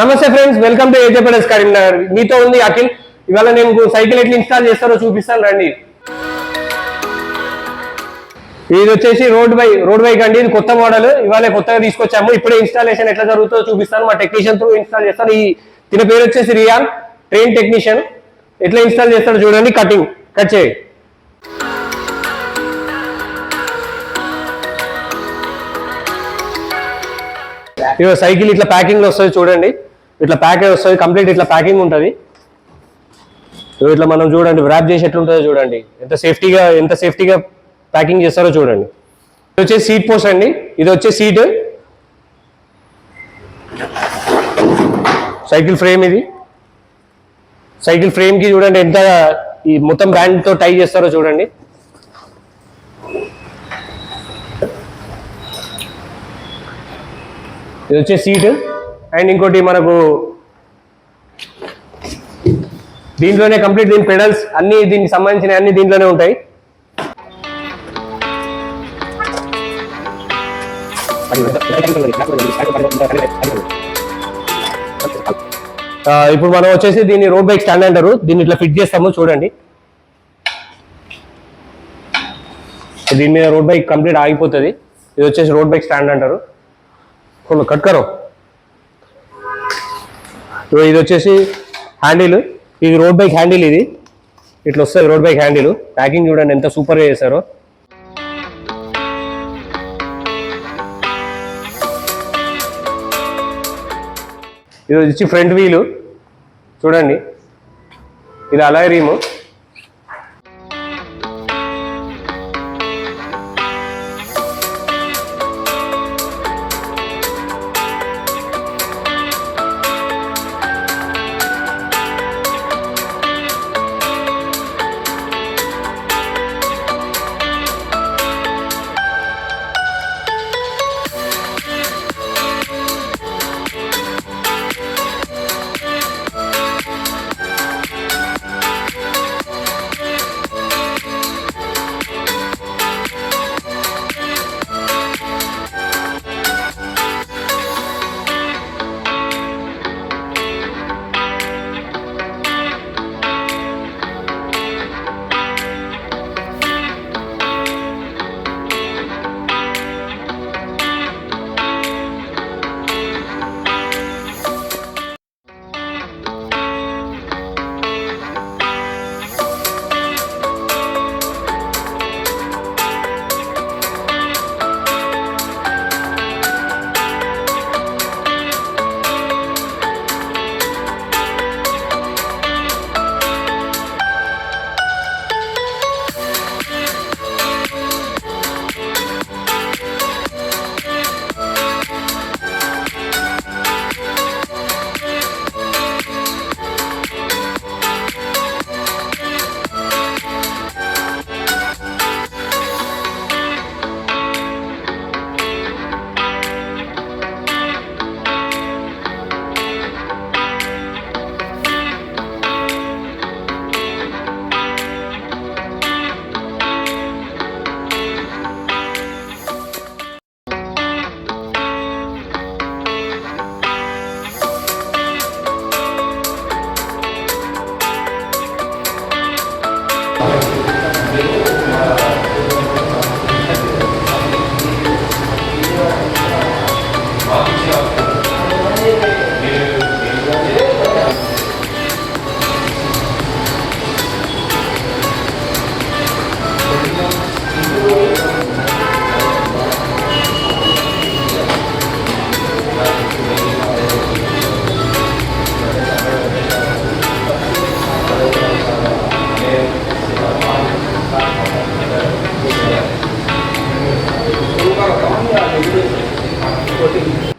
నమస్తే friends, welcome to ఏజేపీఎస్ Karimnagar. మీతో ఉంది అఖిల్. ఇవాళ నేను సైకిల్ ఎట్లా ఇన్స్టాల్ చేస్తారో చూపిస్తాను రండి. ఇది వచ్చేసి రోడ్ బైక్ అండి. ఇది కొత్త మోడల్, ఇవాళ కొత్తగా తీసుకొచ్చాము. ఇప్పుడే ఇన్స్టాలేషన్ ఎట్లా జరుగుతుందో చూపిస్తాను. మా టెక్నీషియన్ త్రూ ఇన్స్టాల్ చేస్తాను. దీని పేరు వచ్చేసి రియాన్, ట్రైన్ టెక్నీషియన్. ఎట్లా ఇన్స్టాల్ చేస్తాడో చూడండి. కట్ చేయి. ఇక సైకిల్ ఇట్లా ప్యాకింగ్ లో వస్తుంది చూడండి. ఇట్లా ప్యాక్ వస్తుంది, కంప్లీట్ ఇట్లా ప్యాకింగ్ ఉంటుంది. ఇట్లా మనం చూడండి ర్యాప్ చేసి ఎట్లుంటుందో చూడండి. ఎంత సేఫ్టీగా ప్యాకింగ్ చేస్తారో చూడండి. ఇది వచ్చేసి సీట్ పోస్ట్ అండి. ఇది వచ్చే సీట్, సైకిల్ ఫ్రేమ్. ఇది సైకిల్ ఫ్రేమ్ కి చూడండి ఎంత ఈ మొత్తం బ్రాండ్ తో టై చేస్తారో చూడండి. ఇది వచ్చే సీట్. అండ్ ఇంకోటి మనకు దీంట్లోనే కంప్లీట్ దీని పెడల్స్ అన్ని, దీనికి సంబంధించిన అన్ని దీంట్లోనే ఉంటాయి. ఇప్పుడు మనం వచ్చేసి దీన్ని రోడ్ బైక్ స్టాండ్ అంటారు. దీన్ని ఇట్లా ఫిట్ చేస్తాము చూడండి. దీని మీద రోడ్ బైక్ కంప్లీట్ ఆగిపోతుంది. ఇది వచ్చేసి రోడ్ బైక్ స్టాండ్ అంటారు. కట్ కరో. ఇది వచ్చేసి హ్యాండిల్. ఇది రోడ్ బైక్ హ్యాండిల్. ఇది ఇట్లా వస్తుంది రోడ్ బైక్ హ్యాండిల్. ప్యాకింగ్ చూడండి ఎంత సూపర్గా చేశారో. ఇది వచ్చి ఫ్రంట్ వీలు చూడండి. ఇది అలాయ్ రీము.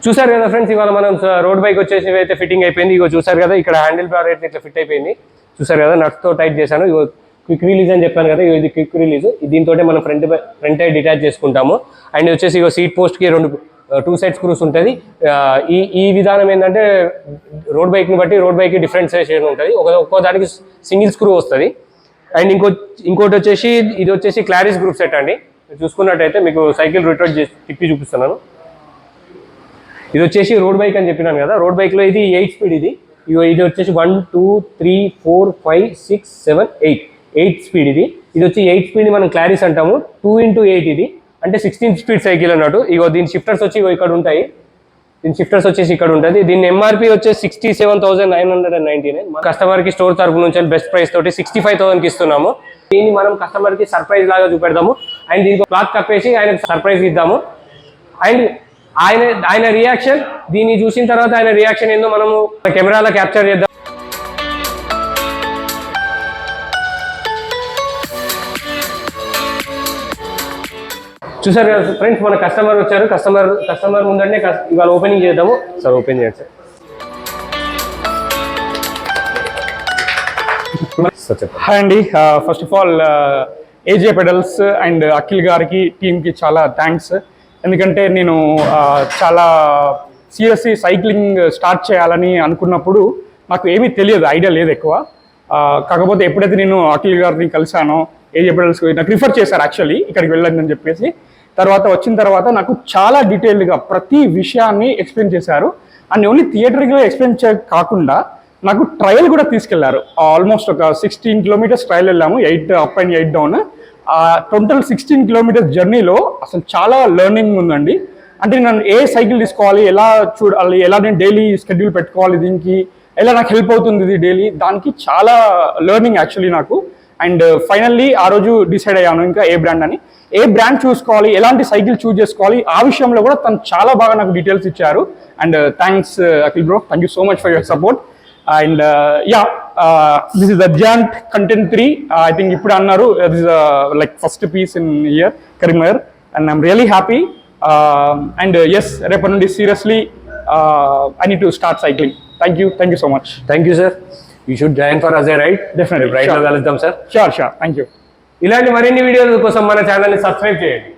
చూసారు కదా ఫ్రెండ్స్, ఇవాళ మనం రోడ్ బైక్ వచ్చేసి అయితే ఫిట్టింగ్ అయిపోయింది. ఇగో చూసారు కదా, ఇక్కడ హ్యాండిల్ బార్ అయితే ఇట్లా ఫిట్ అయిపోయింది. చూసారు కదా, నట్స్ తో టైట్ చేశాను. ఇగో క్విక్ రిలీజ్ అని చెప్పాను కదా, ఇది క్విక్ రిలీజ్. దీంతో మనం ఫ్రంట్ డిటాచ్ చేసుకుంటాము. అండ్ వచ్చేసి ఇగో సీట్ పోస్ట్ కి 2 సైడ్ స్క్రూస్ ఉంటుంది. ఈ విధానం ఏంటంటే రోడ్ బైక్ ని బట్టి రోడ్ బైక్ డిఫరెన్షియేషన్ ఉంటుంది. ఒక్కో దానికి సింగిల్ స్క్రూ వస్తుంది. అండ్ ఇంకోటి వచ్చేసి ఇది వచ్చేసి క్లారిస్ గ్రూప్ సెట్ అండి. చూసుకున్నట్టయితే మీకు సైకిల్ రిట్రోట్ చేసి తిప్పి చూపిస్తున్నాను. ఇది వచ్చేసి రోడ్ బైక్ అని చెప్పినాను కదా, రోడ్ బైక్లో ఇది 8 స్పీడ్. ఇది వచ్చేసి 1 2 3 4 5 6 7 8 స్పీడ్. ఇది వచ్చి 8 స్పీడ్ మనం క్లారిస్ అంటాము. 2x8 ఇది అంటే 16 స్పీడ్ సైకిల్ అన్నట్టు. ఇగో దీని షిఫ్టర్స్ వచ్చి ఇక్కడ ఉంటాయి. దీని షిఫ్టర్స్ వచ్చేసి ఇక్కడ ఉంటుంది. దీని ఎంఆర్పి వచ్చేసి 67,999. కస్టమర్ కి స్టోర్ తరపు నుంచి బెస్ట్ ప్రైస్ తోటి 65,000 కి ఇస్తున్నాము. దీన్ని మనం కస్టమర్ కి సర్ప్రైజ్ లాగా చూపెడతాము. అండ్ దీనికి క్లాత్ కప్పేసి ఆయనకు సర్ప్రైజ్ ఇద్దాము. అండ్ ఆయన రియాక్షన్, దీన్ని చూసిన తర్వాత ఆయన రియాక్షన్ ఏందో మనము కెమెరాలో క్యాప్చర్ చేద్దాం. చూసారు కదా ఫ్రెండ్స్, మన కస్టమర్ వచ్చారు. కస్టమర్ ముందంటే ఇవాళ ఓపెనింగ్ చేద్దాము. సార్ ఓపెన్ చేయండి సార్. హాయ్ అండి, first of all AJ pedals and Akhil గారికి టీంకి చాలా థ్యాంక్స్. ఎందుకంటే నేను చాలా సీరియస్లీ సైక్లింగ్ స్టార్ట్ చేయాలని అనుకున్నప్పుడు నాకు ఏమీ తెలియదు, ఐడియా లేదు ఎక్కువ. కాకపోతే ఎప్పుడైతే నేను అఖిల్ గారిని కలిసానో, ఏజే పెడల్స్ నాకు రిఫర్ చేశారు యాక్చువల్లీ ఇక్కడికి వెళ్ళండి అని చెప్పేసి. తర్వాత వచ్చిన తర్వాత నాకు చాలా డీటెయిల్డ్గా ప్రతి విషయాన్ని ఎక్స్ప్లెయిన్ చేశారు. అండ్ ఓన్లీ థియేటర్గా ఎక్స్ప్లెయిన్ కాకుండా నాకు ట్రయల్ కూడా తీసుకెళ్లారు. ఆల్మోస్ట్ ఒక 16 కిలోమీటర్స్ ట్రయల్ వెళ్ళాము, 8 up and 8 down. Total 16 kilometres జర్నీలో అసలు చాలా లెర్నింగ్ ఉందండి. అంటే నేను ఏ సైకిల్ తీసుకోవాలి, ఎలా చూడాలి, ఎలా నేను డైలీ షెడ్యూల్ పెట్టుకోవాలి, దీనికి ఎలా నాకు హెల్ప్ అవుతుంది ఇది డైలీ, దానికి చాలా లెర్నింగ్ యాక్చువల్లీ నాకు. అండ్ ఫైనల్లీ ఆ రోజు డిసైడ్ అయ్యాను ఇంకా ఏ బ్రాండ్ చూసుకోవాలి, ఎలాంటి సైకిల్ చూస్ చేసుకోవాలి, ఆ విషయంలో కూడా తను చాలా బాగా నాకు డీటెయిల్స్ ఇచ్చారు. And thanks Akhil bro, thank you so much for your support. And this is adjunct content 3. I think ఇప్పుడు అన్నారు this like first piece in year Karimnagar and I'm really happy. And yes, రేపటి నుండి seriously I need to start cycling. Thank you so much. Thank you sir. You should join for us a ride. Definitely ride లో కలుద్దాం sir. Sure thank you. ఇలాంటి మరిన్ని వీడియోల కోసం మన ఛానల్ని సబ్స్క్రైబ్ చేయండి.